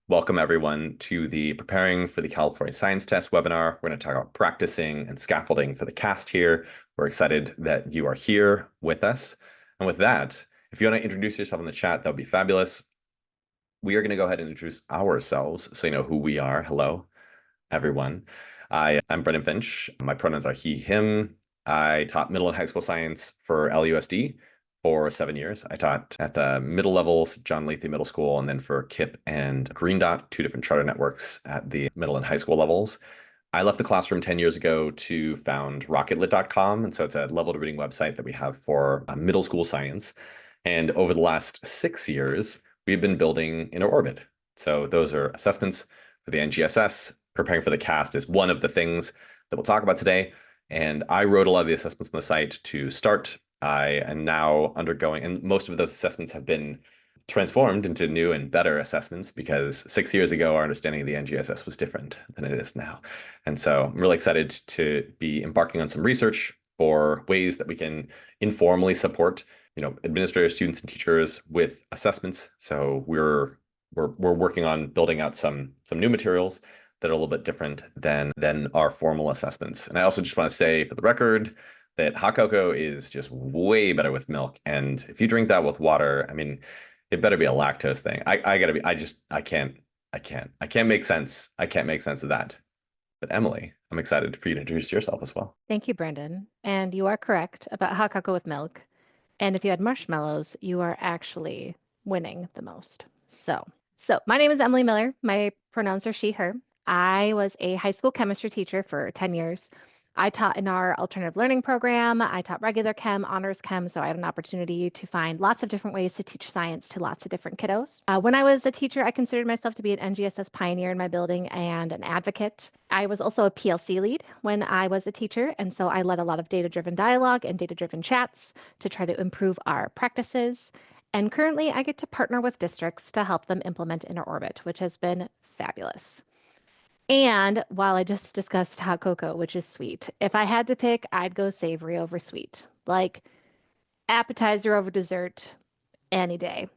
Welcome everyone to the Preparing for the California Science Test webinar. We're going to talk about practicing and scaffolding for the cast here. We're excited that you are here with us. And with that, if you want to introduce yourself in the chat, that would be fabulous. We are going to go ahead and introduce ourselves so you know who we are. Hello, everyone. I'm Brendan Finch. My pronouns are he, him. I taught middle and high school science for LUSD for 7 years. I taught at the middle levels, John Lathy Middle School, and then for KIPP and Green Dot, two different charter networks at the middle and high school levels. I left the classroom 10 years ago to found rocketlit.com. And so it's a leveled reading website that we have for middle school science. And over the last 6 years, we've been building Inner Orbit. So those are assessments for the NGSS. Preparing for the cast is one of the things that we'll talk about today. And I wrote a lot of the assessments on the site to start. I am now undergoing, and most of those assessments have been transformed into new and better assessments because 6 years ago, our understanding of the NGSS was different than it is now. And so I'm really excited to be embarking on some research for ways that we can informally support, administrators, students, and teachers with assessments. So we're working on building out some new materials that are a little bit different than our formal assessments. And I also just want to say for the record that hot cocoa is just way better with milk. And if you drink that with water, I mean, it better be a lactose thing. I can't make sense. I can't make sense of that. But Emily, I'm excited for you to introduce yourself as well. Thank you, Brendan. And you are correct about hot cocoa with milk. And if you had marshmallows, you are actually winning the most. So my name is Emily Miller. My pronouns are she, her. I was a high school chemistry teacher for 10 years. I taught in our alternative learning program. I taught regular chem, honors chem, so I had an opportunity to find lots of different ways to teach science to lots of different kiddos. When I was a teacher, I considered myself to be an NGSS pioneer in my building and an advocate. I was also a PLC lead when I was a teacher, and so I led a lot of data-driven dialogue and data-driven chats to try to improve our practices. And currently, I get to partner with districts to help them implement Inner Orbit, which has been fabulous. And while I just discussed hot cocoa, which is sweet, if I had to pick, I'd go savory over sweet. Like appetizer over dessert any day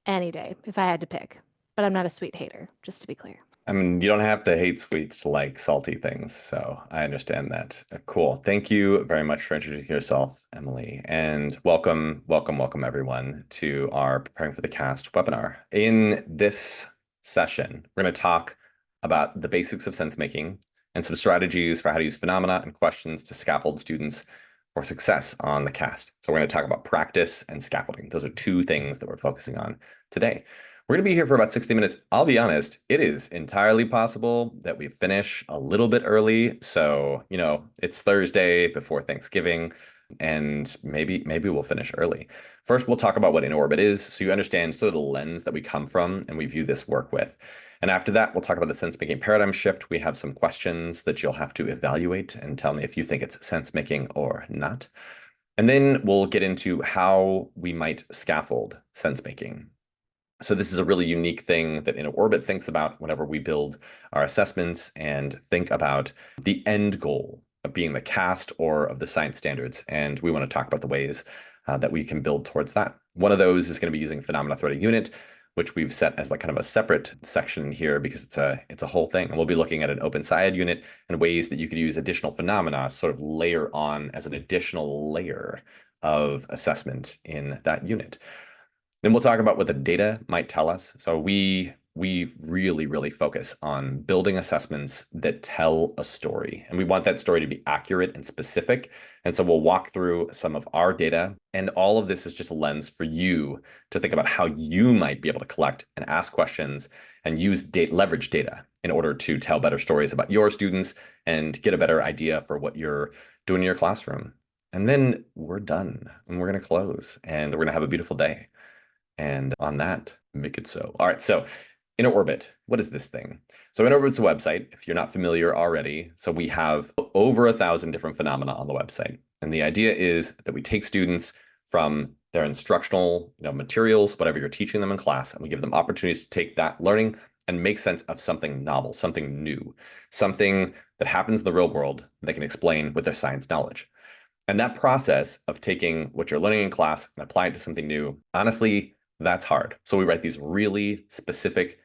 if I had to pick. But I'm not a sweet hater, just to be clear. I mean, you don't have to hate sweets to like salty things, so I understand that. Cool. Thank you very much for introducing yourself, Emily, and welcome everyone to our Preparing for the Cast webinar. In this session, we're going to talk about the basics of sense making and some strategies for how to use phenomena and questions to scaffold students for success on the cast. So we're going to talk about practice and scaffolding. Those are two things that we're focusing on today. We're going to be here for about 60 minutes. I'll be honest, it is entirely possible that we finish a little bit early. So, it's Thursday before Thanksgiving, and maybe we'll finish early. First, we'll talk about what Inner Orbit is, so you understand sort of the lens that we come from and we view this work with. And after that, we'll talk about the sense-making paradigm shift. We have some questions that you'll have to evaluate and tell me if you think it's sense-making or not. And then we'll get into how we might scaffold sense-making. So this is a really unique thing that Inner Orbit thinks about whenever we build our assessments and think about the end goal of being the cast or of the science standards. And we want to talk about the ways that we can build towards that. One of those is going to be using phenomena threading unit, which we've set as like kind of a separate section here because it's a whole thing. And we'll be looking at an open SciAd unit and ways that you could use additional phenomena sort of layer on as an additional layer of assessment in that unit. Then we'll talk about what the data might tell us. So we really focus on building assessments that tell a story. And we want that story to be accurate and specific. And so we'll walk through some of our data. And all of this is just a lens for you to think about how you might be able to collect and ask questions and use leverage data in order to tell better stories about your students and get a better idea for what you're doing in your classroom. And then we're done and we're going to close and we're going to have a beautiful day. And on that, make it so. All right, so Inner Orbit, what is this thing? So Inner Orbit's a website, if you're not familiar already. So we have over 1,000 different phenomena on the website. And the idea is that we take students from their instructional materials, whatever you're teaching them in class, and we give them opportunities to take that learning and make sense of something novel, something new, something that happens in the real world that they can explain with their science knowledge. And that process of taking what you're learning in class and applying it to something new, honestly, that's hard. So we write these really specific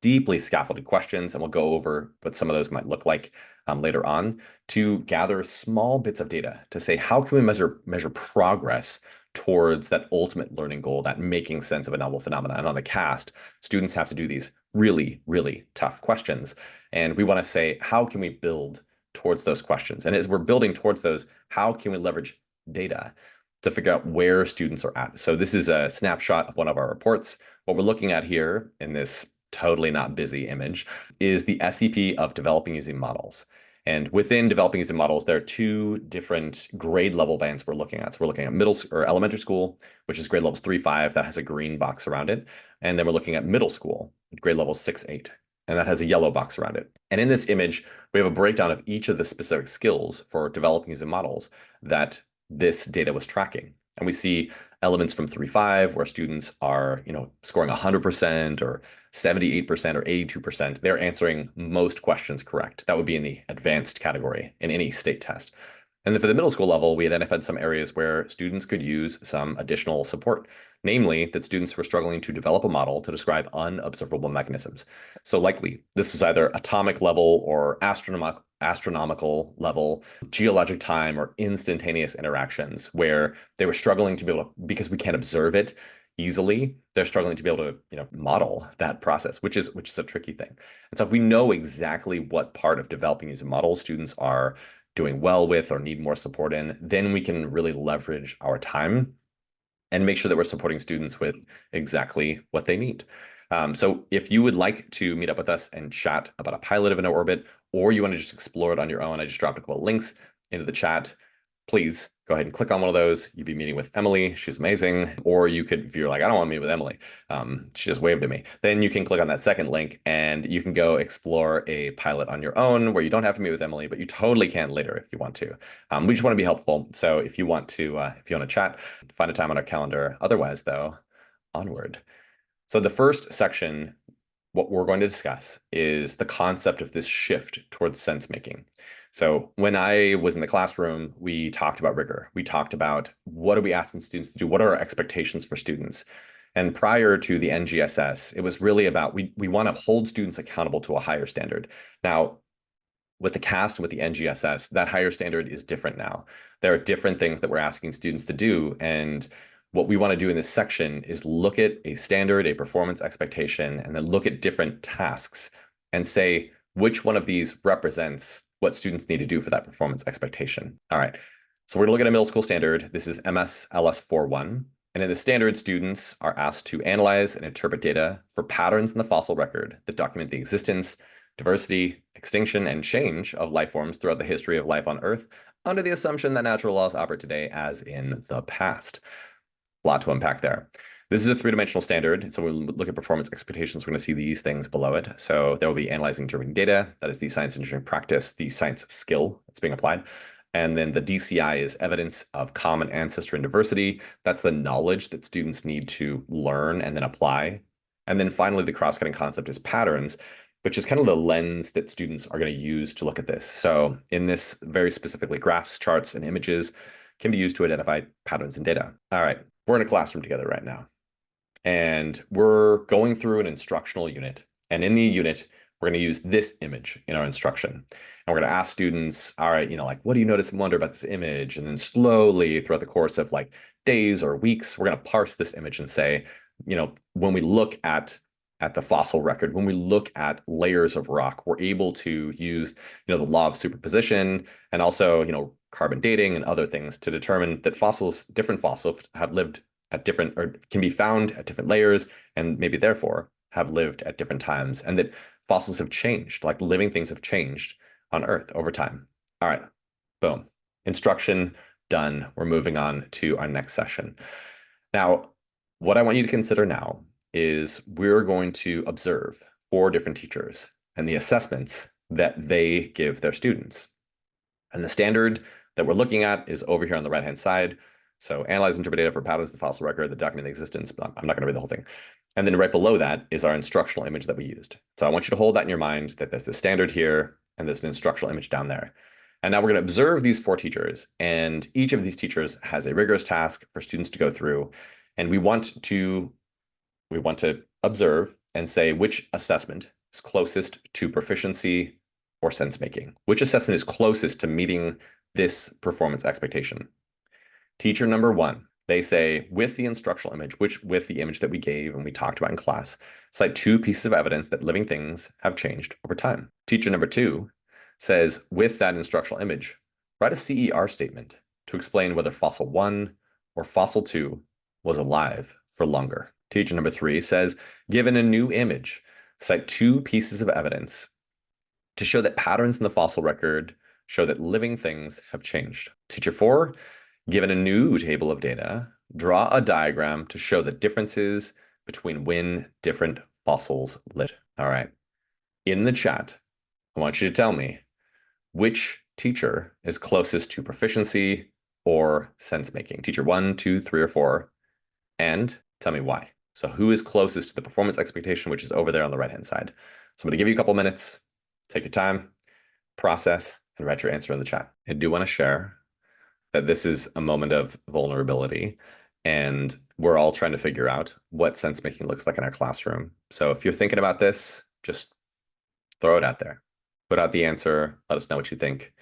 deeply scaffolded questions, and we'll go over what some of those might look like later on, to gather small bits of data to say, how can we measure progress towards that ultimate learning goal, that making sense of a novel phenomenon? And on the cast, students have to do these really, really tough questions. And we want to say, how can we build towards those questions? And as we're building towards those, how can we leverage data to figure out where students are at? So this is a snapshot of one of our reports. What we're looking at here in this totally not busy image is the SEP of developing using models. And within developing using models, there are two different grade level bands we're looking at. So we're looking at middle or elementary school, which is grade levels 3-5, that has a green box around it. And then we're looking at middle school, grade levels 6-8, and that has a yellow box around it. And in this image, we have a breakdown of each of the specific skills for developing using models that this data was tracking. And we see elements from 3-5 where students are, scoring 100% or 78% or 82%. They're answering most questions correct. That would be in the advanced category in any state test. And then for the middle school level, we identified some areas where students could use some additional support, namely that students were struggling to develop a model to describe unobservable mechanisms. So likely this is either atomic level or astronomical level, geologic time, or instantaneous interactions where they were struggling to be able to, because we can't observe it easily, they're struggling to be able to, model that process, which is a tricky thing. And so if we know exactly what part of developing these models students are doing well with or need more support in, then we can really leverage our time and make sure that we're supporting students with exactly what they need. So if you would like to meet up with us and chat about a pilot of InnoOrbit, or you want to just explore it on your own, I just dropped a couple of links into the chat. Please go ahead and click on one of those. You'd be meeting with Emily. She's amazing. Or you could, if you're like, I don't want to meet with Emily, she just waved at me. Then you can click on that second link and you can go explore a pilot on your own where you don't have to meet with Emily, but you totally can later if you want to. We just want to be helpful. So if you want to chat, find a time on our calendar. Otherwise, though, onward. So the first section, what we're going to discuss is the concept of this shift towards sense making. So when I was in the classroom, we talked about rigor. We talked about what are we asking students to do? What are our expectations for students? And prior to the NGSS, it was really about we want to hold students accountable to a higher standard. Now, with the CAST and with the NGSS, that higher standard is different now. There are different things that we're asking students to do. And what we want to do in this section is look at a standard, a performance expectation, and then look at different tasks and say which one of these represents what students need to do for that performance expectation. All right. So we're going to look at a middle school standard. This is MS-LS 4.1. And in the standard, students are asked to analyze and interpret data for patterns in the fossil record that document the existence, diversity, extinction, and change of life forms throughout the history of life on Earth, under the assumption that natural laws operate today as in the past. A lot to unpack there. This is a three-dimensional standard. So when we look at performance expectations, we're going to see these things below it. So there will be analyzing interpreting data. That is the science engineering practice, the science skill that's being applied. And then the DCI is evidence of common ancestry and diversity. That's the knowledge that students need to learn and then apply. And then finally, the cross-cutting concept is patterns, which is kind of the lens that students are going to use to look at this. So in this, very specifically, graphs, charts, and images can be used to identify patterns in data. All right, we're in a classroom together right now, and we're going through an instructional unit. And in the unit, we're going to use this image in our instruction. And we're going to ask students, all right, what do you notice and wonder about this image? And then slowly throughout the course of like days or weeks, we're going to parse this image and say, when we look at the fossil record, when we look at layers of rock, we're able to use, the law of superposition and also, carbon dating and other things to determine that different fossils have lived at different, or can be found at different layers, and maybe therefore have lived at different times, and that fossils have changed, like living things have changed on Earth over time. All right, boom. Instruction done. We're moving on to our next session. Now, what I want you to consider now is we're going to observe 4 different teachers and the assessments that they give their students. And the standard that we're looking at is over here on the right-hand side. So analyze and interpret data for patterns in the fossil record that document the existence, but I'm not going to read the whole thing. And then right below that is our instructional image that we used. So I want you to hold that in your mind, that there's the standard here and there's an instructional image down there. And now we're going to observe these 4 teachers, and each of these teachers has a rigorous task for students to go through. And we want to observe and say which assessment is closest to proficiency or sense making. Which assessment is closest to meeting this performance expectation? Teacher number one, they say with the instructional image, which with the image that we gave and we talked about in class, cite two pieces of evidence that living things have changed over time. Teacher number two says with that instructional image, write a CER statement to explain whether fossil one or fossil two was alive for longer. Teacher number three says, given a new image, cite two pieces of evidence to show that patterns in the fossil record show that living things have changed. Teacher four, given a new table of data, draw a diagram to show the differences between when different fossils lived. All right. In the chat, I want you to tell me which teacher is closest to proficiency or sense making. Teacher one, two, three, or four, and tell me why. So who is closest to the performance expectation, which is over there on the right-hand side. So I'm going to give you a couple minutes, take your time, process, and write your answer in the chat. I do want to share that this is a moment of vulnerability, and we're all trying to figure out what sense making looks like in our classroom. So if you're thinking about this, just throw it out there. Put out the answer. Let us know what you think.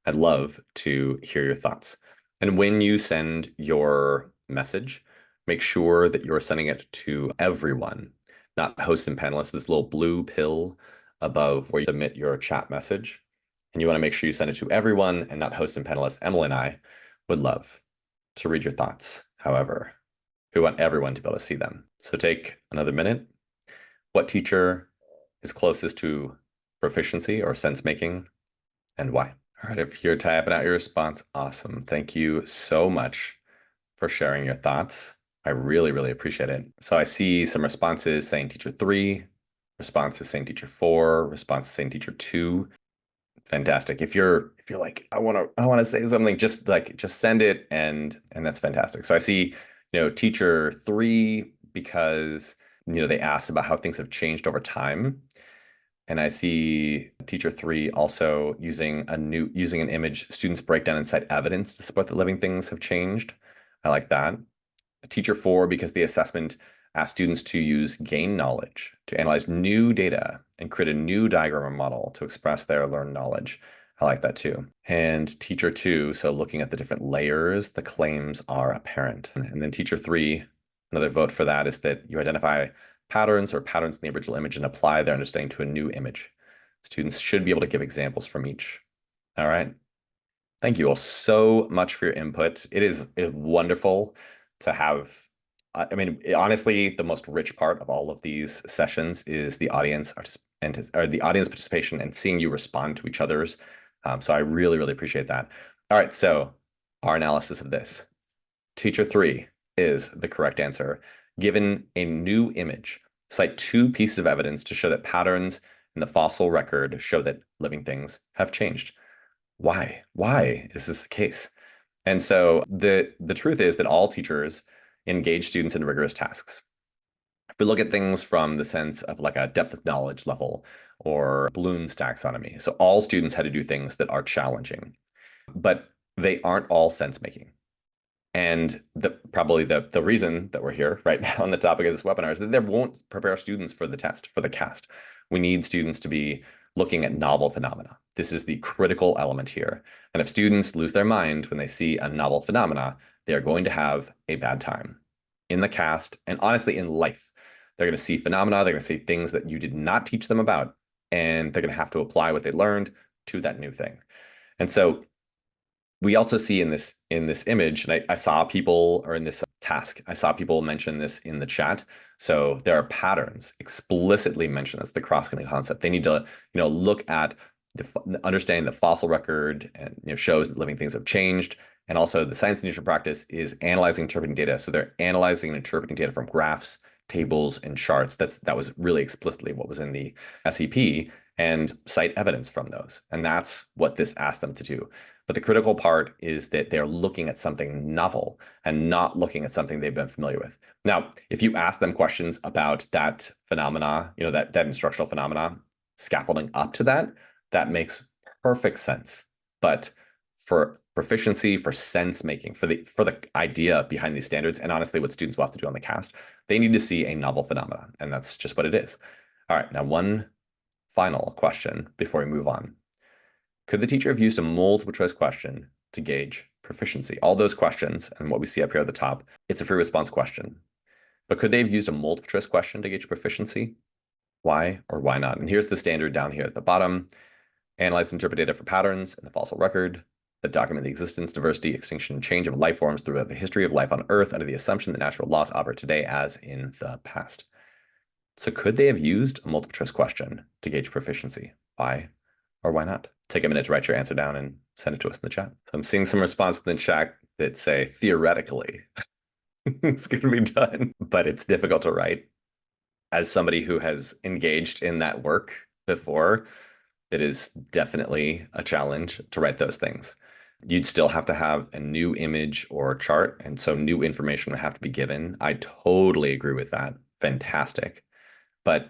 I'd love to hear your thoughts. And when you send your message, make sure that you're sending it to everyone, not hosts and panelists. This little blue pill above where you submit your chat message. And you want to make sure you send it to everyone and not hosts and panelists. Emily and I would love to read your thoughts. However, we want everyone to be able to see them. So take another minute. What teacher is closest to proficiency or sense making and why? All right, if you're typing out your response, awesome. Thank you so much for sharing your thoughts. I really, really appreciate it. So I see some responses saying teacher three, responses saying teacher four, responses saying teacher two. Fantastic. If you're like, I want to say something, just send it and that's fantastic. So I see, teacher three because they asked about how things have changed over time. And I see teacher three also using an image, students break down and cite evidence to support that living things have changed. I like that. Teacher four, because the assessment asked students to use gain knowledge to analyze new data and create a new diagram or model to express their learned knowledge. I like that too. And teacher two, so looking at the different layers, the claims are apparent. And then teacher three, another vote for that is that you identify patterns in the original image and apply their understanding to a new image. Students should be able to give examples from each. All right. Thank you all so much for your input. It is wonderful to have. I mean, honestly, the most rich part of all of these sessions is the audience participation and seeing you respond to each other's. So I really, really appreciate that. All right, so our analysis of this. Teacher three is the correct answer. Given a new image, cite two pieces of evidence to show that patterns in the fossil record show that living things have changed. Why? Why is this the case? And so the truth is that all teachers engage students in rigorous tasks. If we look at things from the sense of like a depth of knowledge level or Bloom's taxonomy, so all students had to do things that are challenging, but they aren't all sense making. And probably the reason that we're here right now on the topic of this webinar is that they won't prepare students for the test, for the cast. We need students to be looking at novel phenomena. This is the critical element here. And if students lose their mind when they see a novel phenomena, they are going to have a bad time in the cast and honestly in life. They're going to see phenomena, they're going to see things that you did not teach them about, and they're going to have to apply what they learned to that new thing. And so we also see in this image, and I saw people, or in this task, I saw people mention this in the chat. So there are patterns explicitly mentioned as the cross-cutting concept. They need to, look at understanding the fossil record and shows that living things have changed. And also the science and nature practice is analyzing, interpreting data. So they're analyzing and interpreting data from graphs, tables, and charts. That was really explicitly what was in the SEP, and cite evidence from those. And that's what this asked them to do. But the critical part is that they're looking at something novel and not looking at something they've been familiar with. Now, if you ask them questions about that phenomena, that instructional phenomena, scaffolding up to that, that makes perfect sense. But for proficiency, for sense making, for the idea behind these standards, and honestly, what students will have to do on the cast, they need to see a novel phenomenon, and that's just what it is. All right, now one final question before we move on. Could the teacher have used a multiple choice question to gauge proficiency? All those questions and what we see up here at the top, it's a free response question. But could they have used a multiple choice question to gauge proficiency? Why or why not? And here's the standard down here at the bottom. Analyze and interpret data for patterns in the fossil record that document the existence, diversity, extinction, and change of life forms throughout the history of life on Earth under the assumption that natural laws operate today as in the past. So could they have used a multiple choice question to gauge proficiency? Why or why not? Take a minute to write your answer down and send it to us in the chat. So I'm seeing some responses in the chat that say theoretically it's going to be done, but it's difficult to write. As somebody who has engaged in that work before, it is definitely a challenge to write those things. You'd still have to have a new image or chart, and so new information would have to be given. I totally agree with that. Fantastic. But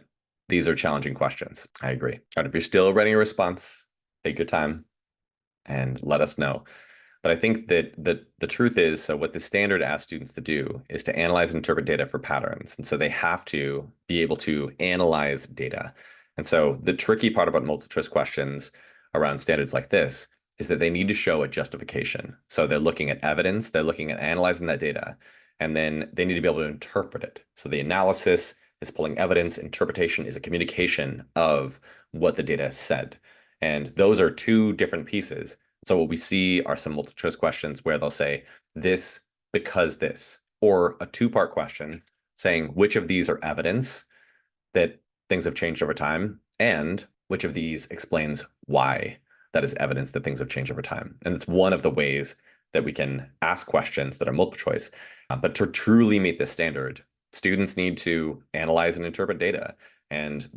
these are challenging questions. I agree. And if you're still writing a response, take your time and let us know. But I think that the truth is, so what the standard asks students to do is to analyze and interpret data for patterns. And so they have to be able to analyze data. And so the tricky part about multiple choice questions around standards like this is that they need to show a justification. So they're looking at evidence, they're looking at analyzing that data, and then they need to be able to interpret it. So the analysis is pulling evidence, interpretation is a communication of what the data said. And those are two different pieces. So what we see are some multiple choice questions where they'll say this because this, or a two-part question saying which of these are evidence that things have changed over time, and which of these explains why that is evidence that things have changed over time. And it's one of the ways that we can ask questions that are multiple choice. But to truly meet this standard, students need to analyze and interpret data. And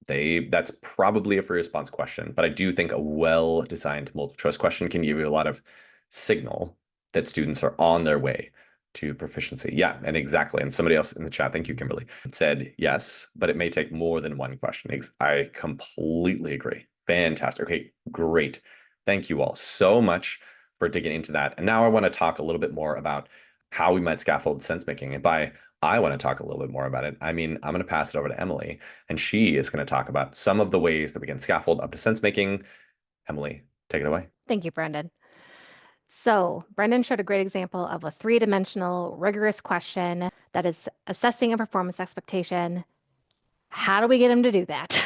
that's probably a free response question, but I do think a well-designed multiple choice question can give you a lot of signal that students are on their way to proficiency. Yeah, and exactly. And somebody else in the chat, thank you, Kimberly, said yes, but it may take more than one question. I completely agree. Fantastic. Okay, great. Thank you all so much for digging into that. And now I want to talk a little bit more about how we might scaffold sense making. And by I want to talk a little bit more about it, I mean, I'm going to pass it over to Emily, and she is going to talk about some of the ways that we can scaffold up to sense making. Emily, take it away. Thank you, Brendan. So Brendan showed a great example of a three-dimensional rigorous question that is assessing a performance expectation. How do we get him to do that?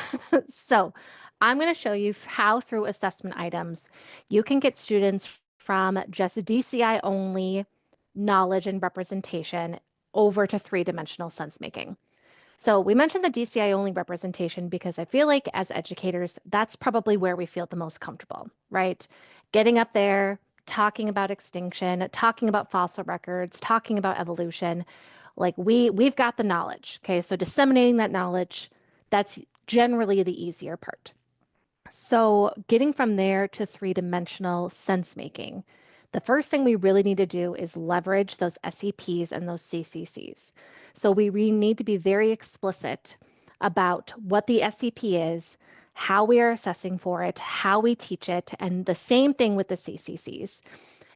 So I'm going to show you how through assessment items, you can get students from just DCI only knowledge and representation over to three-dimensional sense making. So we mentioned the DCI only representation because I feel like as educators, that's probably where we feel the most comfortable, right? Getting up there, talking about extinction, talking about fossil records, talking about evolution, like we've got the knowledge, okay? So disseminating that knowledge, that's generally the easier part. So getting from there to three-dimensional sense making, the first thing we really need to do is leverage those SEPs and those CCCs. So we need to be very explicit about what the SEP is, how we are assessing for it, how we teach it, and the same thing with the CCCs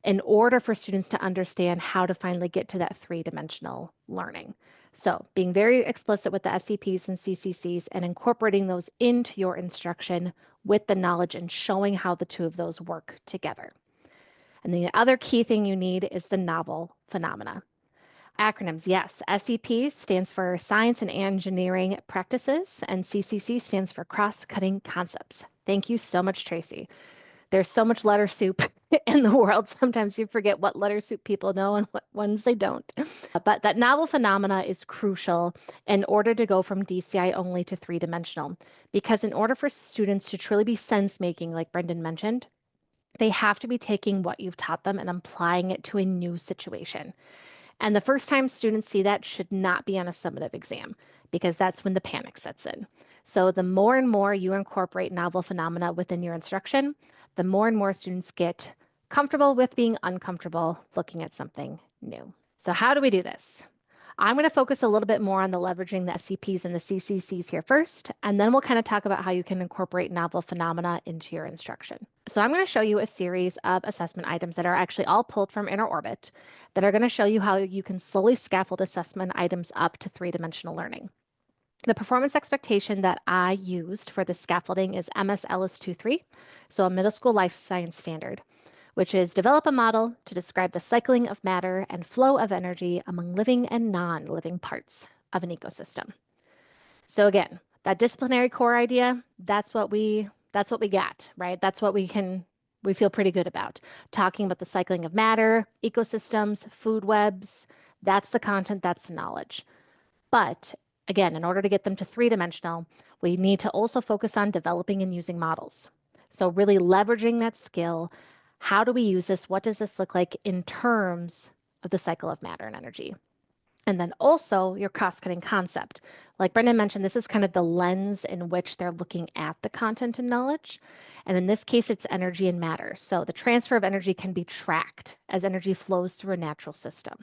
in order for students to understand how to finally get to that three-dimensional learning. So being very explicit with the SEPs and CCCs and incorporating those into your instruction with the knowledge and showing how the two of those work together. And the other key thing you need is the novel phenomena. Acronyms, yes. SEP stands for Science and Engineering Practices, and CCC stands for Cross-Cutting Concepts. Thank you so much, Tracy. There's so much letter soup in the world. Sometimes you forget what letter soup people know and what ones they don't. But that novel phenomena is crucial in order to go from DCI only to three-dimensional. Because in order for students to truly be sense-making, like Brendan mentioned, they have to be taking what you've taught them and applying it to a new situation. And the first time students see that should not be on a summative exam, because that's when the panic sets in. So the more and more you incorporate novel phenomena within your instruction, the more and more students get comfortable with being uncomfortable looking at something new. So how do we do this? I'm going to focus a little bit more on the leveraging the SCPs and the CCCs here first, and then we'll kind of talk about how you can incorporate novel phenomena into your instruction. So I'm going to show you a series of assessment items that are actually all pulled from Inner Orbit that are going to show you how you can slowly scaffold assessment items up to three-dimensional learning. The performance expectation that I used for the scaffolding is MS Ellis 2-3, so a middle school life science standard, which is develop a model to describe the cycling of matter and flow of energy among living and non-living parts of an ecosystem. So again, that disciplinary core idea, that's what we got, right? That's what we feel pretty good about. Talking about the cycling of matter, ecosystems, food webs, that's the content, that's the knowledge. But again, in order to get them to three-dimensional, we need to also focus on developing and using models. So really leveraging that skill. How do we use this? What does this look like in terms of the cycle of matter and energy? And then also your cross-cutting concept. Like Brendan mentioned, this is kind of the lens in which they're looking at the content and knowledge. And in this case, it's energy and matter. So the transfer of energy can be tracked as energy flows through a natural system.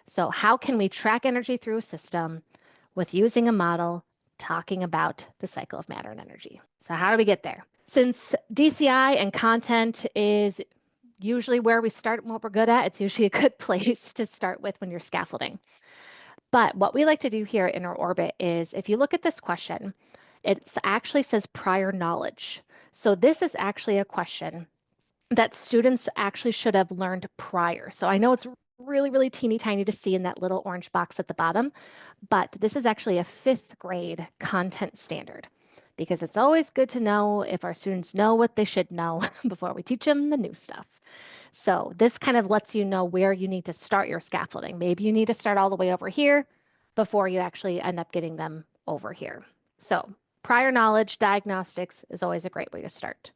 So how can we track energy through a system with using a model talking about the cycle of matter and energy? So how do we get there? Since DCI and content is usually where we start and what we're good at, it's usually a good place to start with when you're scaffolding. But what we like to do here in our orbit is if you look at this question, it actually says prior knowledge. So this is actually a question that students actually should have learned prior. So I know it's really, really teeny tiny to see in that little orange box at the bottom, but this is actually a fifth grade content standard because it's always good to know if our students know what they should know before we teach them the new stuff. So this kind of lets you know where you need to start your scaffolding. Maybe you need to start all the way over here before you actually end up getting them over here. So prior knowledge diagnostics is always a great way to start.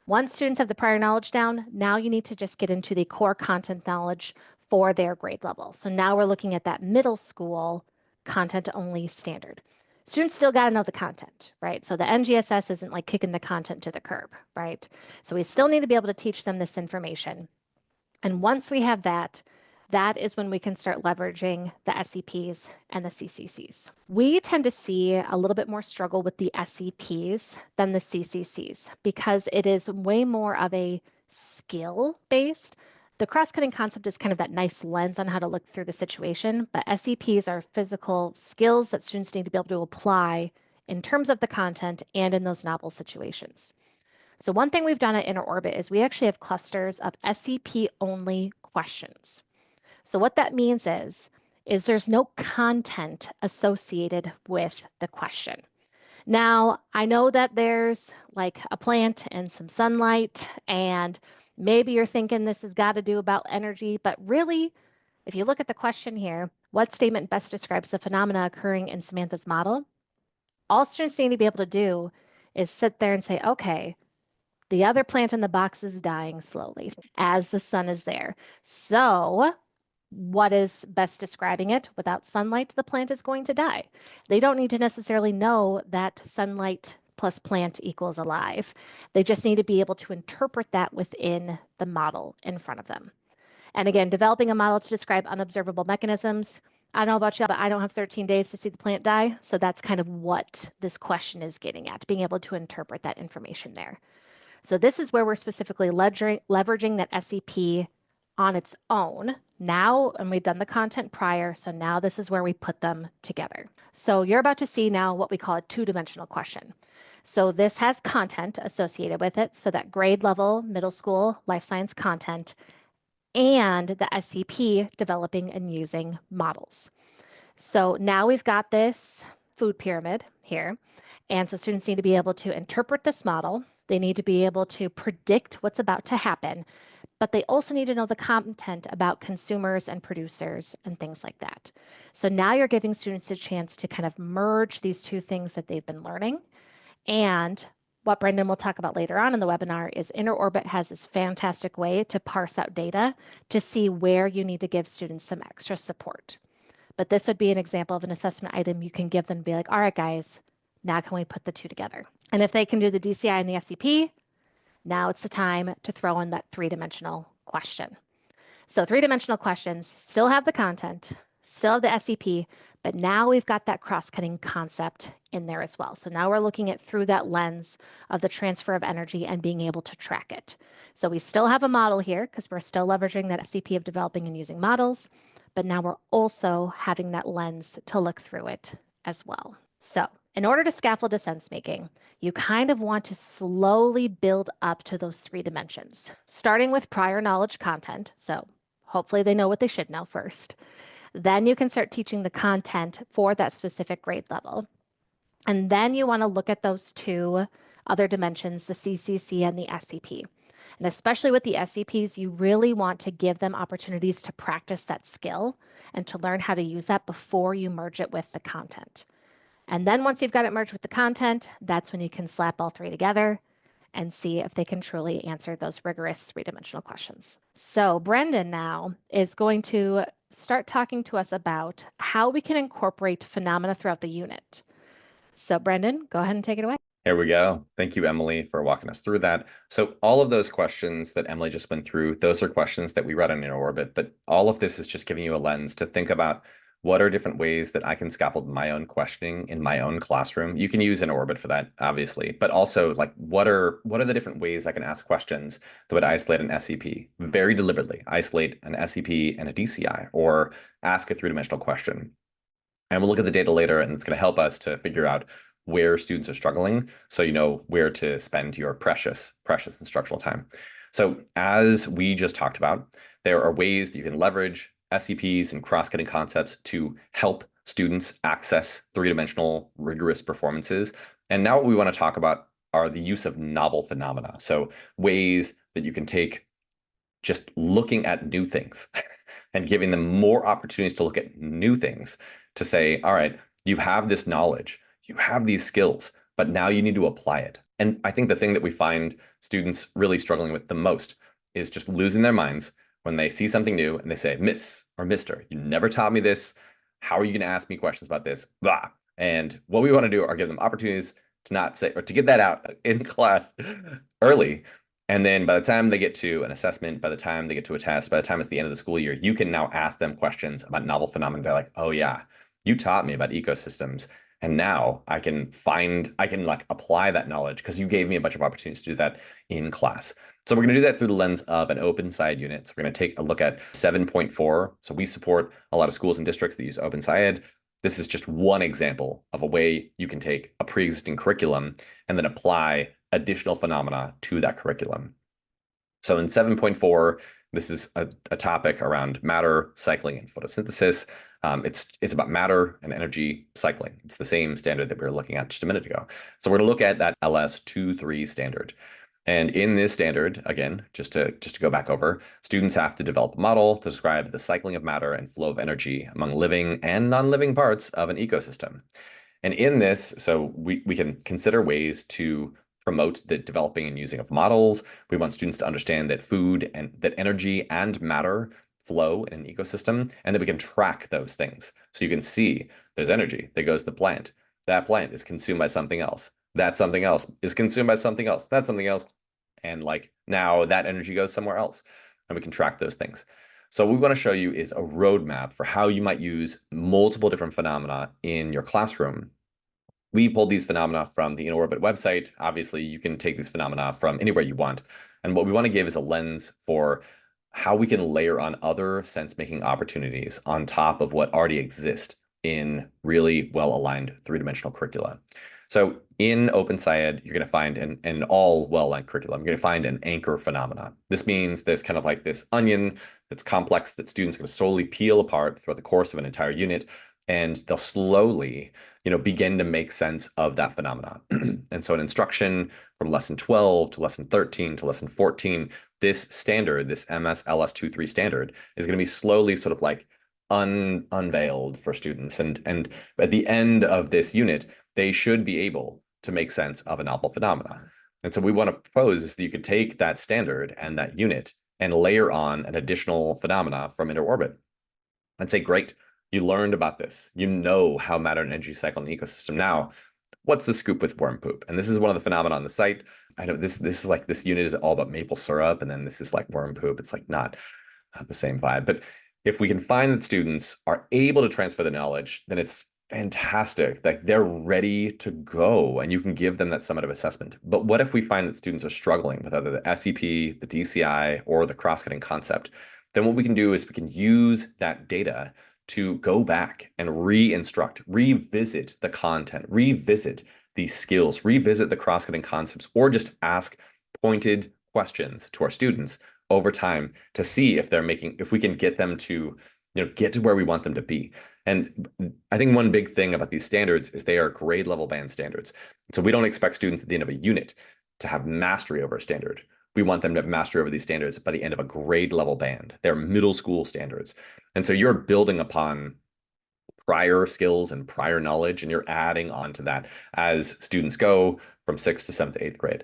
Once students have the prior knowledge down, now you need to just get into the core content knowledge for their grade level. So now we're looking at that middle school content only standard. Students still got to know the content, right? So the NGSS isn't like kicking the content to the curb, right? So we still need to be able to teach them this information. And once we have that, that is when we can start leveraging the SEPs and the CCCs. We tend to see a little bit more struggle with the SEPs than the CCCs because it is way more of a skill based. The cross-cutting concept is kind of that nice lens on how to look through the situation, but SEPs are physical skills that students need to be able to apply in terms of the content and in those novel situations. So one thing we've done at Inner Orbit is we actually have clusters of SEP-only questions. So what that means is there's no content associated with the question. Now, I know that there's like a plant and some sunlight, and maybe you're thinking this has got to do about energy, but really, if you look at the question here, what statement best describes the phenomena occurring in Samantha's model? All students need to be able to do is sit there and say, okay, the other plant in the box is dying slowly as the sun is there. So what is best describing it? Without sunlight, the plant is going to die. They don't need to necessarily know that sunlight plus plant equals alive. They just need to be able to interpret that within the model in front of them. And again, developing a model to describe unobservable mechanisms. I don't know about you, but I don't have 13 days to see the plant die. So that's kind of what this question is getting at, being able to interpret that information there. So this is where we're specifically leveraging that SEP on its own now, and we've done the content prior, so now this is where we put them together. So you're about to see now what we call a two-dimensional question. So this has content associated with it, so that grade level middle school life science content and the SEP developing and using models. So now we've got this food pyramid here, and so students need to be able to interpret this model. They need to be able to predict what's about to happen, but they also need to know the content about consumers and producers and things like that. So now you're giving students a chance to kind of merge these two things that they've been learning. And what Brendan will talk about later on in the webinar is Inner Orbit has this fantastic way to parse out data to see where you need to give students some extra support. But this would be an example of an assessment item you can give them and be like, all right, guys, now can we put the two together? And if they can do the DCI and the SCP, now it's the time to throw in that three-dimensional question. So three-dimensional questions still have the content, Still have the SEP, but now we've got that cross-cutting concept in there as well. So now we're looking at through that lens of the transfer of energy and being able to track it. So we still have a model here because we're still leveraging that SCP of developing and using models, but now we're also having that lens to look through it as well. So in order to scaffold to sense making, you kind of want to slowly build up to those 3 dimensions, starting with prior knowledge content. So hopefully they know what they should know first. Then you can start teaching the content for that specific grade level. And then you want to look at those 2 other dimensions, the CCC and the SCP. And especially with the SCPs, you really want to give them opportunities to practice that skill and to learn how to use that before you merge it with the content. And then once you've got it merged with the content, that's when you can slap all 3 together and see if they can truly answer those rigorous 3-dimensional questions. So Brendan now is going to start talking to us about how we can incorporate phenomena throughout the unit. So Brendan, go ahead and take it away. Here we go. Thank you, Emily, for walking us through that. So all of those questions that Emily just went through, those are questions that we read on Inner Orbit, but all of this is just giving you a lens to think about what are different ways that I can scaffold my own questioning in my own classroom. You can use Inner Orbit for that, obviously, but also like what are the different ways I can ask questions that would isolate an SCP very deliberately, isolate an SCP and a DCI, or ask a 3-dimensional question. And we'll look at the data later, and it's going to help us to figure out where students are struggling, so you know where to spend your precious instructional time. So as we just talked about, there are ways that you can leverage SCPs and cross-cutting concepts to help students access 3-dimensional rigorous performances. And now what we want to talk about are the use of novel phenomena. So ways that you can take just looking at new things and giving them more opportunities to look at new things to say, all right, you have this knowledge, you have these skills, but now you need to apply it. And I think the thing that we find students really struggling with the most is just losing their minds when they see something new and they say, Miss or Mister, you never taught me this. How are you going to ask me questions about this? Blah. And what we want to do are give them opportunities to not say, or to get that out in class early. And then by the time they get to an assessment, by the time they get to a test, by the time it's the end of the school year, you can now ask them questions about novel phenomena. They're like, oh yeah, you taught me about ecosystems. And now I can like apply that knowledge because you gave me a bunch of opportunities to do that in class. So we're going to do that through the lens of an open SciEd unit. So we're going to take a look at 7.4. So we support a lot of schools and districts that use open SciEd. This is just one example of a way you can take a pre-existing curriculum and then apply additional phenomena to that curriculum. So in 7.4, this is a topic around matter, cycling, and photosynthesis. It's about matter and energy cycling. It's the same standard that we were looking at just a minute ago. So we're going to look at that LS23 standard. And in this standard, again, just to go back over, students have to develop a model to describe the cycling of matter and flow of energy among living and non-living parts of an ecosystem. And in this, so we can consider ways to promote the developing and using of models. We want students to understand that food and that energy and matter flow in an ecosystem, and that we can track those things. So you can see there's energy that goes to the plant. That plant is consumed by something else. That something else is consumed by something else. That's something else. And like now that energy goes somewhere else, and we can track those things. So what we want to show you is a roadmap for how you might use multiple different phenomena in your classroom. We pulled these phenomena from the InOrbit website. Obviously, you can take these phenomena from anywhere you want. And what we want to give is a lens for how we can layer on other sense-making opportunities on top of what already exist in really well-aligned 3-dimensional curricula. So in Open SciEd, you're going to find an all well-aligned curriculum. You're going to find an anchor phenomena. This means there's kind of like this onion that's complex that students are going to slowly peel apart throughout the course of an entire unit, and they'll slowly begin to make sense of that phenomena. And so an instruction from lesson 12 to lesson 13 to lesson 14, this standard, this MS-LS23 standard, is going to be slowly sort of like unveiled for students. And at the end of this unit, they should be able to make sense of a novel phenomena. And so we want to propose is that you could take that standard and that unit and layer on an additional phenomena from Inner Orbit and say, great, you learned about this. You know how matter and energy cycle in an ecosystem. Now, what's the scoop with worm poop? And this is one of the phenomena on the site. I know this is like this unit is all about maple syrup, and then this is like worm poop. It's like not the same vibe. But If we can find that students are able to transfer the knowledge, then it's fantastic. Like they're ready to go and you can give them that summative assessment. But what if we find that students are struggling with either the SEP, the DCI, or the cross-cutting concept? Then what we can do is we can use that data to go back and re-instruct, revisit the content, revisit these skills, revisit the cross-cutting concepts, or just ask pointed questions to our students over time to see if they're making, if we can get them to, get to where we want them to be. And I think one big thing about these standards is they are grade level band standards. So we don't expect students at the end of a unit to have mastery over a standard. We want them to have mastery over these standards by the end of a grade level band. They're middle school standards. And so you're building upon prior skills and prior knowledge, and you're adding on to that as students go from sixth to seventh to eighth grade.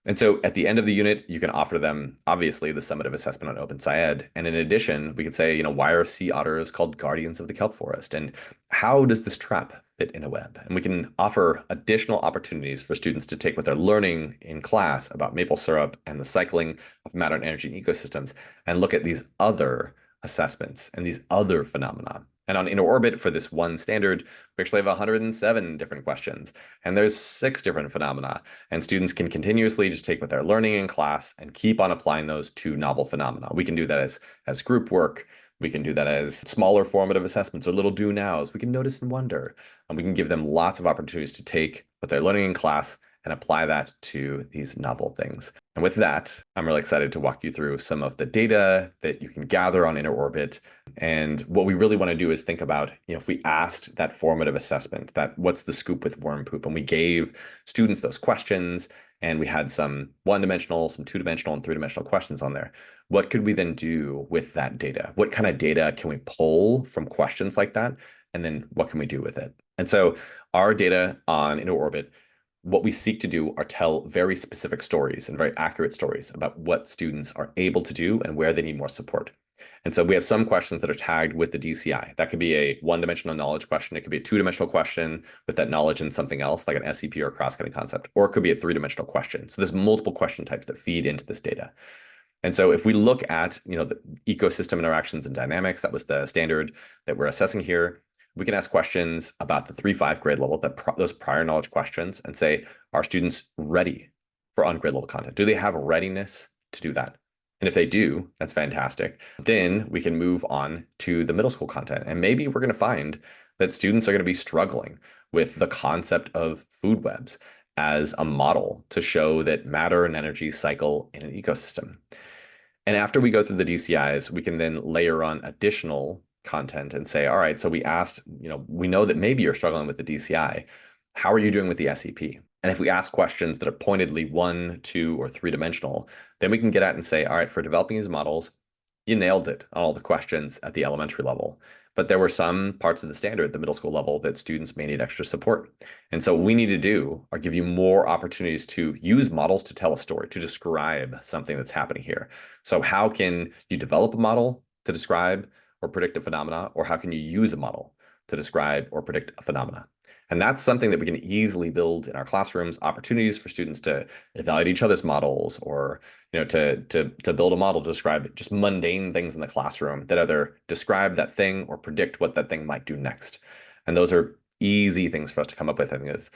And so at the end of the unit, you can offer them, obviously, the summative assessment on Open SciEd. And in addition, we could say, why are sea otters called guardians of the kelp forest? And how does this trap fit in a web? And we can offer additional opportunities for students to take what they're learning in class about maple syrup and the cycling of matter and energy in ecosystems and look at these other assessments and these other phenomena. And on inner orbit for this one standard, we actually have 107 different questions, and there's 6 different phenomena. And students can continuously just take what they're learning in class and keep on applying those to novel phenomena. We can do that as group work. We can do that as smaller formative assessments or little do nows. We can notice and wonder, and we can give them lots of opportunities to take what they're learning in class and apply that to these novel things. And with that, I'm really excited to walk you through some of the data that you can gather on inner orbit. And what we really want to do is think about, if we asked that formative assessment, that what's the scoop with worm poop, and we gave students those questions, and we had some one-dimensional, some two-dimensional, and three-dimensional questions on there. What could we then do with that data? What kind of data can we pull from questions like that? And then what can we do with it? And so our data on inner orbit, what we seek to do are tell very specific stories and very accurate stories about what students are able to do and where they need more support. And so we have some questions that are tagged with the DCI. That could be a one-dimensional knowledge question. It could be a two-dimensional question with that knowledge in something else, like an SCP or a cross-cutting concept, or it could be a three-dimensional question. So there's multiple question types that feed into this data. And so if we look at, the ecosystem interactions and dynamics, that was the standard that we're assessing here. We can ask questions about the 3-5 grade level, those prior knowledge questions, and say, are students ready for on-grade level content? Do they have readiness to do that? And if they do, that's fantastic. Then we can move on to the middle school content. And maybe we're going to find that students are going to be struggling with the concept of food webs as a model to show that matter and energy cycle in an ecosystem. And after we go through the DCIs, we can then layer on additional content and say, all right, so we asked, we know that maybe you're struggling with the DCI. How are you doing with the SEP? And if we ask questions that are pointedly 1, 2, or 3-dimensional, then we can get at and say, all right, for developing these models, you nailed it on all the questions at the elementary level. But there were some parts of the standard at the middle school level that students may need extra support. And so what we need to do are give you more opportunities to use models to tell a story, to describe something that's happening here. So how can you develop a model to describe or predict a phenomena, or how can you use a model to describe or predict a phenomena? And that's something that we can easily build in our classrooms, opportunities for students to evaluate each other's models, or to build a model to describe just mundane things in the classroom that either describe that thing or predict what that thing might do next. And those are easy things for us to come up with. I think it's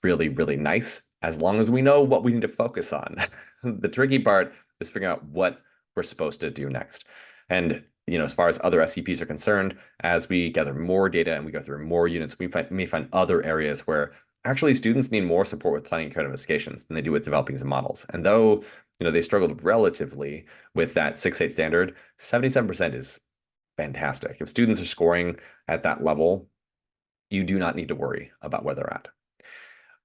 really, really nice as long as we know what we need to focus on. The tricky part is figuring out what we're supposed to do next. And as far as other SCPs are concerned, as we gather more data and we go through more units, we may find other areas where actually students need more support with planning and code investigations than they do with developing some models. And though, they struggled relatively with that 6-8 standard, 77% is fantastic. If students are scoring at that level, you do not need to worry about where they're at.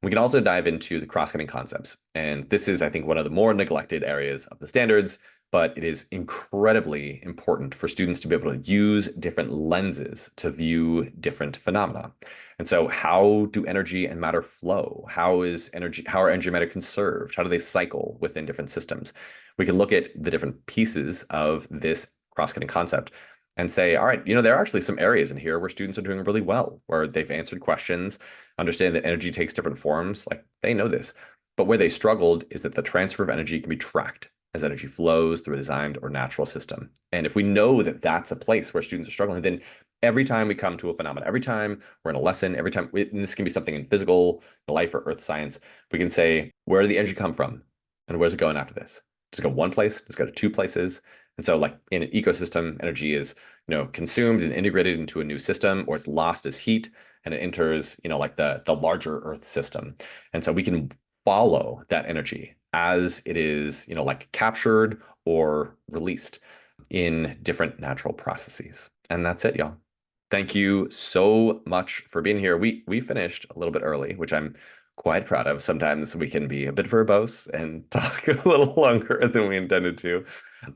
We can also dive into the cross-cutting concepts. And this is, I think, one of the more neglected areas of the standards, but it is incredibly important for students to be able to use different lenses to view different phenomena. And so how do energy and matter flow? How are energy and matter conserved? How do they cycle within different systems? We can look at the different pieces of this cross-cutting concept and say, all right, there are actually some areas in here where students are doing really well, where they've answered questions, understand that energy takes different forms, like they know this. But where they struggled is that the transfer of energy can be tracked as energy flows through a designed or natural system. And if we know that that's a place where students are struggling, then every time we come to a phenomenon, every time we're in a lesson, every time, and this can be something in physical, life, or earth science, we can say, where did the energy come from? And where's it going after this? Does it go one place? Does it go to two places? And so, like in an ecosystem, energy is, consumed and integrated into a new system, or it's lost as heat and it enters, like the larger Earth system. And so we can follow that energy as it is, like captured or released in different natural processes. And that's it, y'all. Thank you so much for being here. We finished a little bit early, which I'm quite proud of. Sometimes we can be a bit verbose and talk a little longer than we intended to.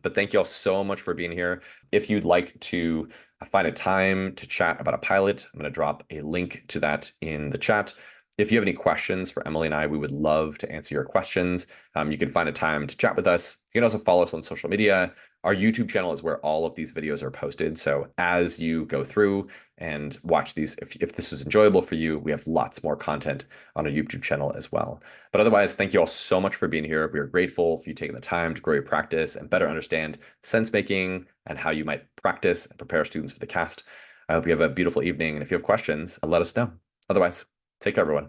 But thank you all so much for being here. If you'd like to find a time to chat about a pilot, I'm going to drop a link to that in the chat. If you have any questions for Emily and I, we would love to answer your questions. You can find a time to chat with us. You can also follow us on social media. Our YouTube channel is where all of these videos are posted. So as you go through and watch these, if this was enjoyable for you, we have lots more content on our YouTube channel as well. But otherwise, thank you all so much for being here. We are grateful for you taking the time to grow your practice and better understand sense making and how you might practice and prepare students for the cast. I hope you have a beautiful evening. And if you have questions, let us know. Otherwise, take care, everyone.